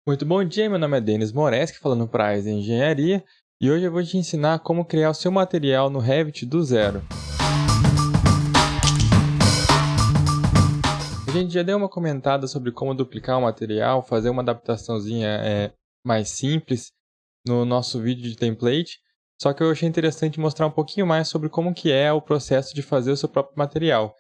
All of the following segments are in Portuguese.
Muito bom dia, meu nome é Denis Moreski, falando para a Engenharia, e hoje eu vou te ensinar como criar o seu material no Revit do zero. A gente já deu uma comentada sobre como duplicar o material, fazer uma adaptaçãozinha mais simples no nosso vídeo de template, só que eu achei interessante mostrar um pouquinho mais sobre como que é o processo de fazer o seu próprio material.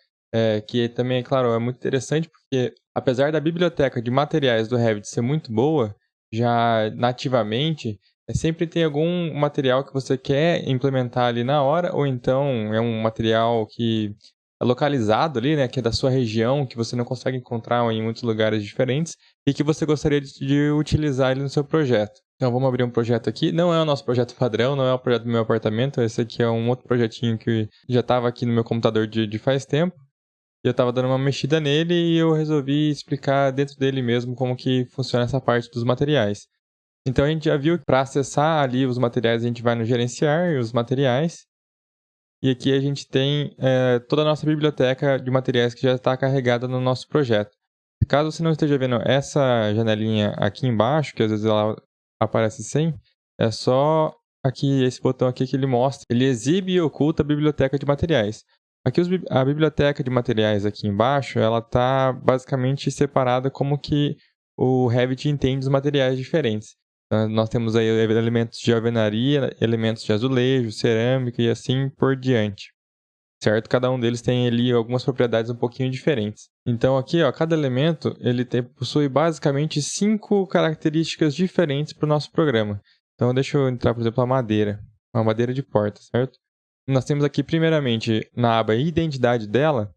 Que também, é claro, é muito interessante porque, apesar da biblioteca de materiais do Revit ser muito boa, já nativamente, sempre tem algum material que você quer implementar ali na hora, ou então é um material que é localizado ali, né, que é da sua região, que você não consegue encontrar em muitos lugares diferentes, e que você gostaria de utilizar ele no seu projeto. Então vamos abrir um projeto aqui. Não é o nosso projeto padrão, não é o projeto do meu apartamento, esse aqui é um outro projetinho que já estava aqui no meu computador de faz tempo. Eu estava dando uma mexida nele e eu resolvi explicar dentro dele mesmo como que funciona essa parte dos materiais. Então a gente já viu que para acessar ali os materiais a gente vai no gerenciar os materiais. E aqui a gente tem toda a nossa biblioteca de materiais que já está carregada no nosso projeto. Caso você não esteja vendo essa janelinha aqui embaixo, que às vezes ela aparece sem, é só aqui esse botão aqui que ele mostra. Ele exibe e oculta a biblioteca de materiais. Aqui a biblioteca de materiais aqui embaixo, ela está basicamente separada como que o Revit entende os materiais diferentes. Nós temos aí elementos de alvenaria, elementos de azulejo, cerâmica e assim por diante. Certo? Cada um deles tem ali algumas propriedades um pouquinho diferentes. Então aqui, ó, cada elemento possui basicamente 5 características diferentes para o nosso programa. Então deixa eu entrar, por exemplo, a madeira. Uma madeira de porta, certo? Nós temos aqui, primeiramente, na aba identidade dela,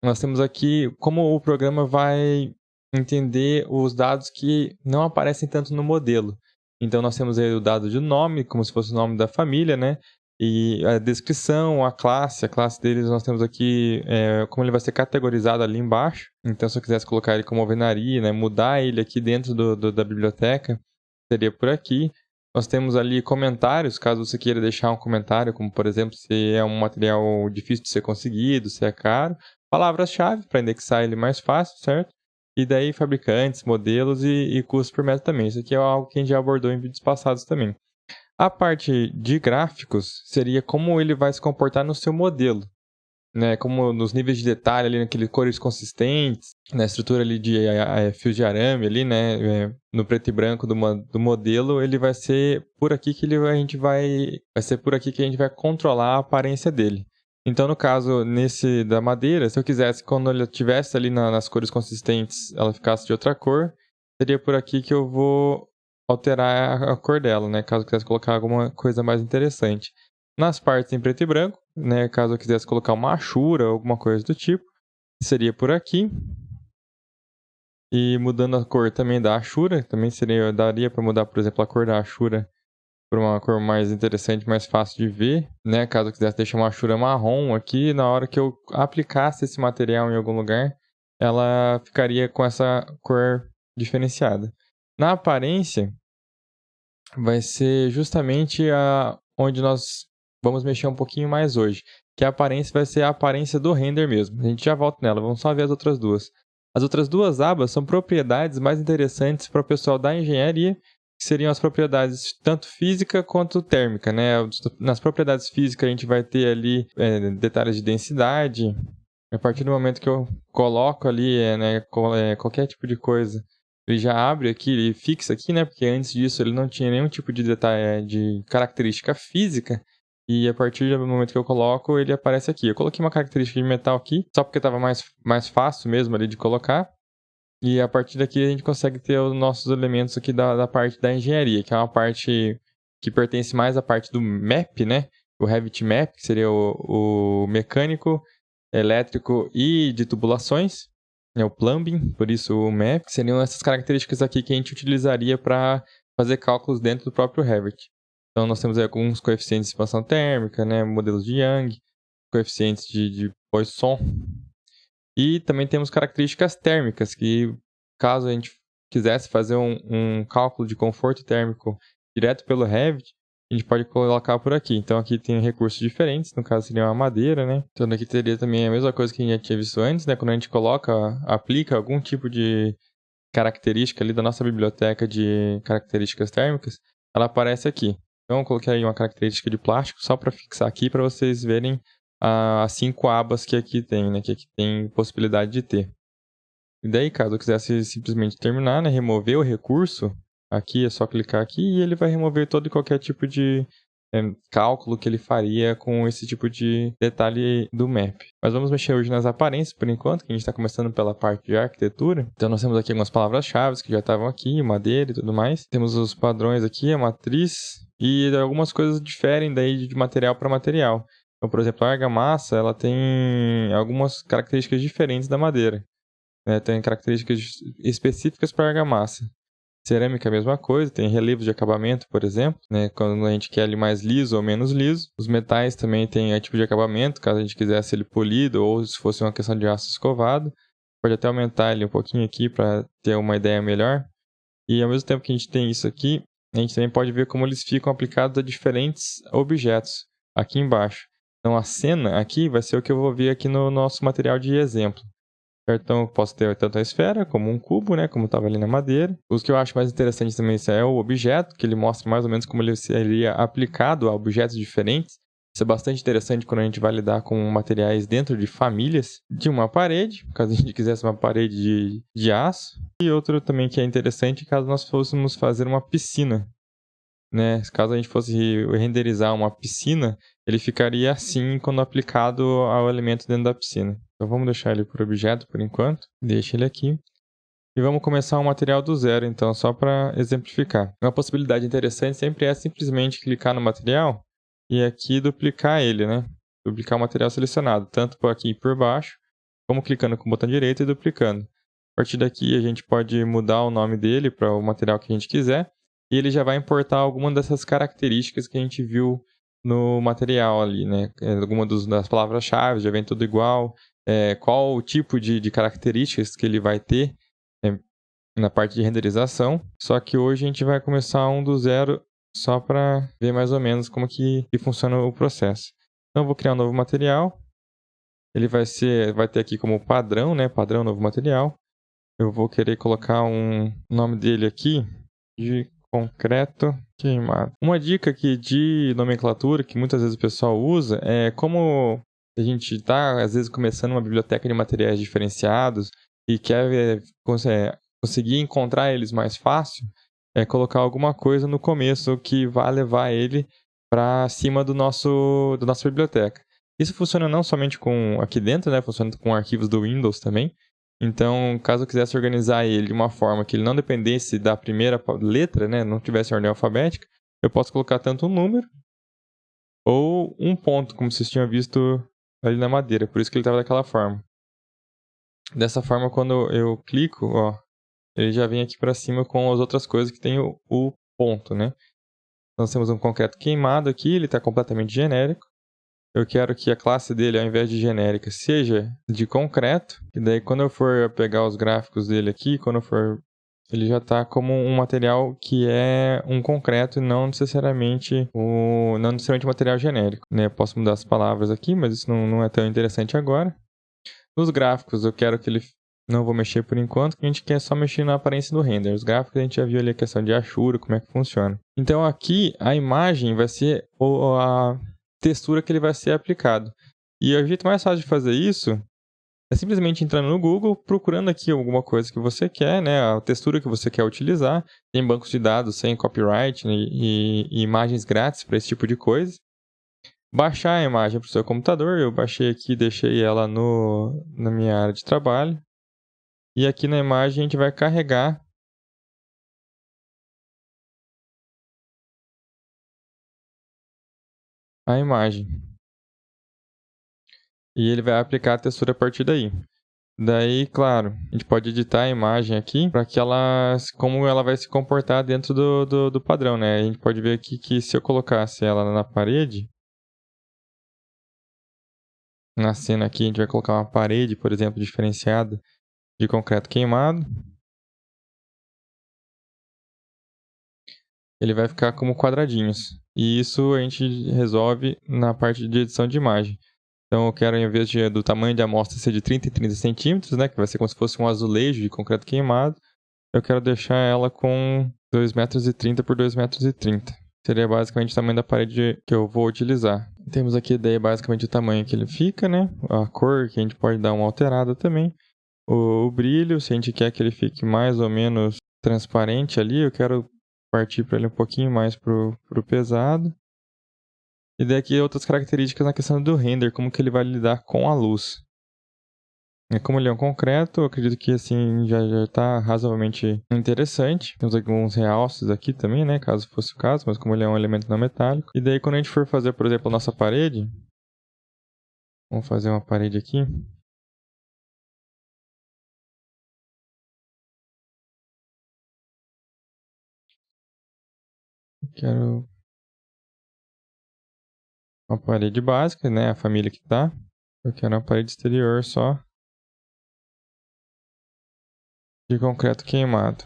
nós temos aqui como o programa vai entender os dados que não aparecem tanto no modelo. Então nós temos aí o dado de nome, como se fosse o nome da família, né? E a descrição, a classe deles nós temos aqui como ele vai ser categorizado ali embaixo. Então se eu quisesse colocar ele como alvenaria, né, mudar ele aqui dentro da biblioteca, seria por aqui. Nós temos ali comentários, caso você queira deixar um comentário, como por exemplo, se é um material difícil de ser conseguido, se é caro. Palavras-chave para indexar ele mais fácil, certo? E daí fabricantes, modelos e custos por metro também. Isso aqui é algo que a gente já abordou em vídeos passados também. A parte de gráficos seria como ele vai se comportar no seu modelo, né? Como nos níveis de detalhe ali, naqueles cores consistentes, na estrutura ali de fios de arame ali, né? No preto e branco do modelo, ele vai ser por aqui que vai ser por aqui que a gente vai controlar a aparência dele. Então, no caso, nesse da madeira, se eu quisesse, quando ele estivesse ali nas cores consistentes, ela ficasse de outra cor, seria por aqui que eu vou alterar a cor dela, né? Caso eu quisesse colocar alguma coisa mais interessante. Nas partes em preto e branco, né? Caso eu quisesse colocar uma achura ou alguma coisa do tipo, seria por aqui. E mudando a cor também da achura, também daria para mudar, por exemplo, a cor da achura para uma cor mais interessante, mais fácil de ver, né? Caso eu quisesse deixar uma achura marrom aqui, na hora que eu aplicasse esse material em algum lugar, ela ficaria com essa cor diferenciada. Na aparência, vai ser justamente onde nós vamos mexer um pouquinho mais hoje, que a aparência vai ser a aparência do render mesmo. A gente já volta nela, vamos só ver as outras duas. As outras duas abas são propriedades mais interessantes para o pessoal da engenharia, que seriam as propriedades tanto física quanto térmica, né? Nas propriedades físicas a gente vai ter ali detalhes de densidade. A partir do momento que eu coloco ali qualquer tipo de coisa, ele já abre aqui, ele fixa aqui, né? Porque antes disso ele não tinha nenhum tipo de detalhe de característica física. E a partir do momento que eu coloco, ele aparece aqui. Eu coloquei uma característica de metal aqui, só porque estava mais fácil mesmo ali de colocar. E a partir daqui a gente consegue ter os nossos elementos aqui da parte da engenharia, que é uma parte que pertence mais à parte do map, né? O Revit Map, que seria o mecânico, elétrico e de tubulações. É o plumbing, por isso o map. Seriam essas características aqui que a gente utilizaria para fazer cálculos dentro do próprio Revit. Então nós temos aí alguns coeficientes de expansão térmica, né? Modelos de Young, coeficientes de Poisson. E também temos características térmicas, que caso a gente quisesse fazer um cálculo de conforto térmico direto pelo Revit, a gente pode colocar por aqui. Então aqui tem recursos diferentes, no caso seria uma madeira, né? Então aqui teria também a mesma coisa que a gente já tinha visto antes, né? Quando a gente aplica algum tipo de característica ali da nossa biblioteca de características térmicas, ela aparece aqui. Então eu coloquei aí uma característica de plástico só para fixar aqui para vocês verem as 5 abas que aqui tem, né? Que aqui tem possibilidade de ter. E daí, caso eu quisesse simplesmente terminar, né? Remover o recurso, aqui é só clicar aqui e ele vai remover todo e qualquer tipo de cálculo que ele faria com esse tipo de detalhe do map. Mas vamos mexer hoje nas aparências por enquanto, que a gente está começando pela parte de arquitetura. Então nós temos aqui algumas palavras-chave que já estavam aqui, madeira e tudo mais. Temos os padrões aqui, a matriz, e algumas coisas diferem daí de material para material. Então, por exemplo, a argamassa, ela tem algumas características diferentes da madeira. Tem características específicas para argamassa. Cerâmica é a mesma coisa, tem relevos de acabamento, por exemplo, né? Quando a gente quer ele mais liso ou menos liso. Os metais também tem tipo de acabamento, caso a gente quisesse ele polido ou se fosse uma questão de aço escovado. Pode até aumentar ele um pouquinho aqui para ter uma ideia melhor. E ao mesmo tempo que a gente tem isso aqui, a gente também pode ver como eles ficam aplicados a diferentes objetos aqui embaixo. Então a cena aqui vai ser o que eu vou ver aqui no nosso material de exemplo. Então, eu posso ter tanto a esfera como um cubo, né? Como estava ali na madeira. Os que eu acho mais interessante também é o objeto, que ele mostra mais ou menos como ele seria aplicado a objetos diferentes. Isso é bastante interessante quando a gente vai lidar com materiais dentro de famílias. De uma parede, caso a gente quisesse uma parede de aço. E outro também que é interessante, caso nós fôssemos fazer uma piscina. Né? Caso a gente fosse renderizar uma piscina, ele ficaria assim quando aplicado ao elemento dentro da piscina. Então vamos deixar ele por objeto por enquanto. Deixa ele aqui. E vamos começar o material do zero, então, só para exemplificar. Uma possibilidade interessante sempre é simplesmente clicar no material e aqui duplicar ele, né? Duplicar o material selecionado, tanto por aqui e por baixo, como clicando com o botão direito e duplicando. A partir daqui a gente pode mudar o nome dele para o material que a gente quiser. E ele já vai importar alguma dessas características que a gente viu no material ali, né? Alguma das palavras-chave já vem tudo igual. Qual o tipo de características que ele vai ter na parte de renderização. Só que hoje a gente vai começar um do zero só para ver mais ou menos como que funciona o processo. Então eu vou criar um novo material. Ele vai ter aqui como padrão, né? Padrão novo material. Eu vou querer colocar um nome dele aqui de concreto queimado. Uma dica aqui de nomenclatura que muitas vezes o pessoal usa é como a gente está, às vezes, começando uma biblioteca de materiais diferenciados e quer conseguir encontrar eles mais fácil, colocar alguma coisa no começo que vá levar ele para cima da nossa biblioteca. Isso funciona não somente com aqui dentro, né? Funciona com arquivos do Windows também. Então, caso eu quisesse organizar ele de uma forma que ele não dependesse da primeira letra, né, não tivesse ordem alfabética, eu posso colocar tanto um número ou um ponto, como vocês tinham visto ali na madeira. Por isso que ele estava daquela forma. Dessa forma, quando eu clico, ó, ele já vem aqui para cima com as outras coisas que tem o ponto, né? Nós temos um concreto queimado aqui, ele está completamente genérico. Eu quero que a classe dele, ao invés de genérica, seja de concreto. E daí, quando eu for pegar os gráficos dele aqui, ele já está como um material que é um concreto e não necessariamente um material genérico. Né? Eu posso mudar as palavras aqui, mas isso não é tão interessante agora. Nos gráficos, eu quero que ele... Não vou mexer por enquanto, que a gente quer só mexer na aparência do render. Os gráficos a gente já viu ali a questão de achura, como é que funciona. Então aqui, a imagem vai ser a textura que ele vai ser aplicado. E o jeito mais fácil de fazer isso é simplesmente entrando no Google, procurando aqui alguma coisa que você quer, né, a textura que você quer utilizar. Tem bancos de dados sem copyright, né, e imagens grátis para esse tipo de coisa. Baixar a imagem para o seu computador. Eu baixei aqui e deixei ela na minha área de trabalho. E aqui na imagem a gente vai carregar a imagem. E ele vai aplicar a textura a partir daí. Daí, claro, a gente pode editar a imagem aqui para que como ela vai se comportar dentro do padrão, né? A gente pode ver aqui que se eu colocasse ela na parede, na cena aqui a gente vai colocar uma parede, por exemplo, diferenciada de concreto queimado. Ele vai ficar como quadradinhos. E isso a gente resolve na parte de edição de imagem. Então eu quero, em vez do tamanho de amostra ser de 30 em 30 centímetros, né, que vai ser como se fosse um azulejo de concreto queimado, eu quero deixar ela com 2,30 m por 2,30 m. Seria basicamente o tamanho da parede que eu vou utilizar. Temos aqui a ideia basicamente do tamanho que ele fica, né? A cor que a gente pode dar uma alterada também. O brilho, se a gente quer que ele fique mais ou menos transparente ali, eu quero partir para ele um pouquinho mais pro pesado. E daqui outras características na questão do render, como que ele vai lidar com a luz. Como ele é um concreto, eu acredito que assim já está razoavelmente interessante. Temos alguns realces aqui também, né, caso fosse o caso, mas como ele é um elemento não metálico. E daí quando a gente for fazer, por exemplo, a nossa parede, vamos fazer uma parede aqui. Quero uma parede básica, né, a família que tá. Eu quero uma parede exterior só de concreto queimado.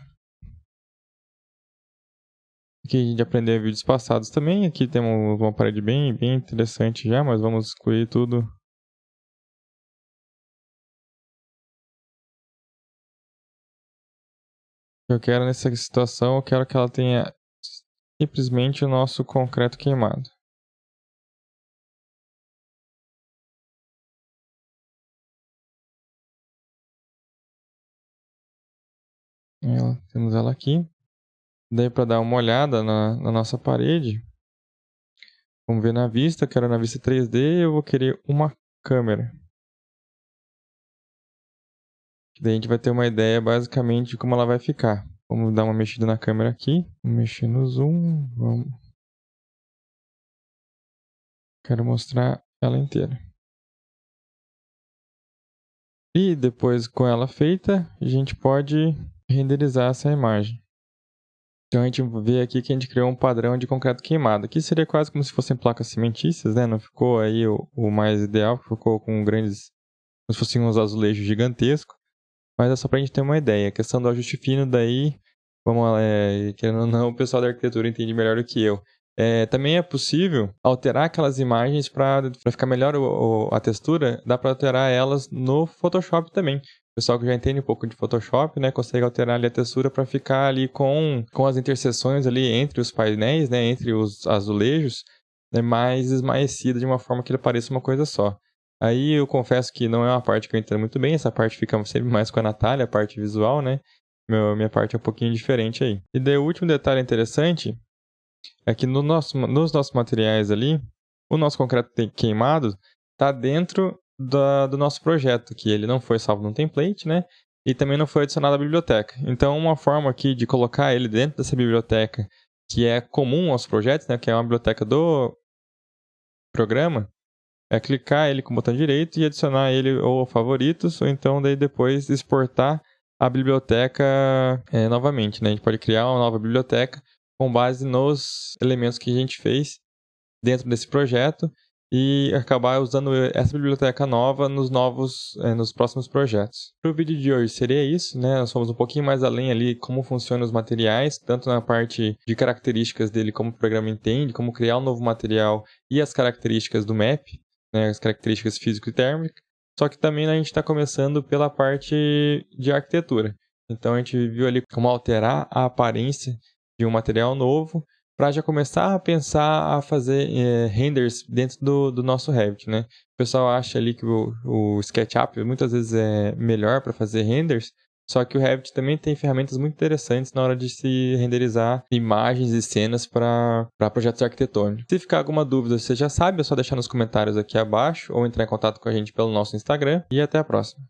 Aqui a gente aprendeu em vídeos passados também. Aqui temos uma parede bem interessante já, mas vamos excluir tudo. Eu quero nessa situação, eu quero que ela tenha simplesmente o nosso concreto queimado. Temos ela aqui. Daí para dar uma olhada na nossa parede, vamos ver na vista, eu quero na vista 3D, eu vou querer uma câmera. Daí a gente vai ter uma ideia basicamente de como ela vai ficar. Vamos dar uma mexida na câmera aqui, vamos mexer no zoom, quero mostrar ela inteira. E depois com ela feita, a gente pode renderizar essa imagem. Então a gente vê aqui que a gente criou um padrão de concreto queimado. Aqui seria quase como se fossem placas cimentícias, né? Não ficou aí o mais ideal, ficou com grandes, como se fossem uns azulejos gigantescos. Mas é só pra gente ter uma ideia. A questão do ajuste fino daí, vamos lá, querendo ou não, o pessoal da arquitetura entende melhor do que eu. Também é possível alterar aquelas imagens para ficar melhor a textura, dá para alterar elas no Photoshop também. O pessoal que já entende um pouco de Photoshop, né, consegue alterar ali a textura para ficar ali com as interseções ali entre os painéis, né, entre os azulejos, né, mais esmaecida de uma forma que ele pareça uma coisa só. Aí eu confesso que não é uma parte que eu entendo muito bem, essa parte fica sempre mais com a Natália, a parte visual, né? Minha parte é um pouquinho diferente aí. E daí o último detalhe interessante é que nos nossos materiais ali, o nosso concreto queimado está dentro do nosso projeto, que ele não foi salvo no template, né? E também não foi adicionado à biblioteca. Então, uma forma aqui de colocar ele dentro dessa biblioteca, que é comum aos projetos, né? Que é uma biblioteca do programa, é clicar ele com o botão direito e adicionar ele ou favoritos, ou então daí depois exportar a biblioteca novamente, né? A gente pode criar uma nova biblioteca com base nos elementos que a gente fez dentro desse projeto e acabar usando essa biblioteca nova nos próximos projetos. Para o vídeo de hoje seria isso, né? Nós fomos um pouquinho mais além ali como funcionam os materiais, tanto na parte de características dele, como o programa entende, como criar um novo material e as características do map, né? As características físico e térmicas. Só que também a gente está começando pela parte de arquitetura. Então a gente viu ali como alterar a aparência de um material novo, para já começar a pensar a fazer renders dentro do nosso Revit, né? O pessoal acha ali que o SketchUp muitas vezes é melhor para fazer renders, só que o Revit também tem ferramentas muito interessantes na hora de se renderizar imagens e cenas para projetos arquitetônicos. Se ficar alguma dúvida, você já sabe, é só deixar nos comentários aqui abaixo ou entrar em contato com a gente pelo nosso Instagram. E até a próxima.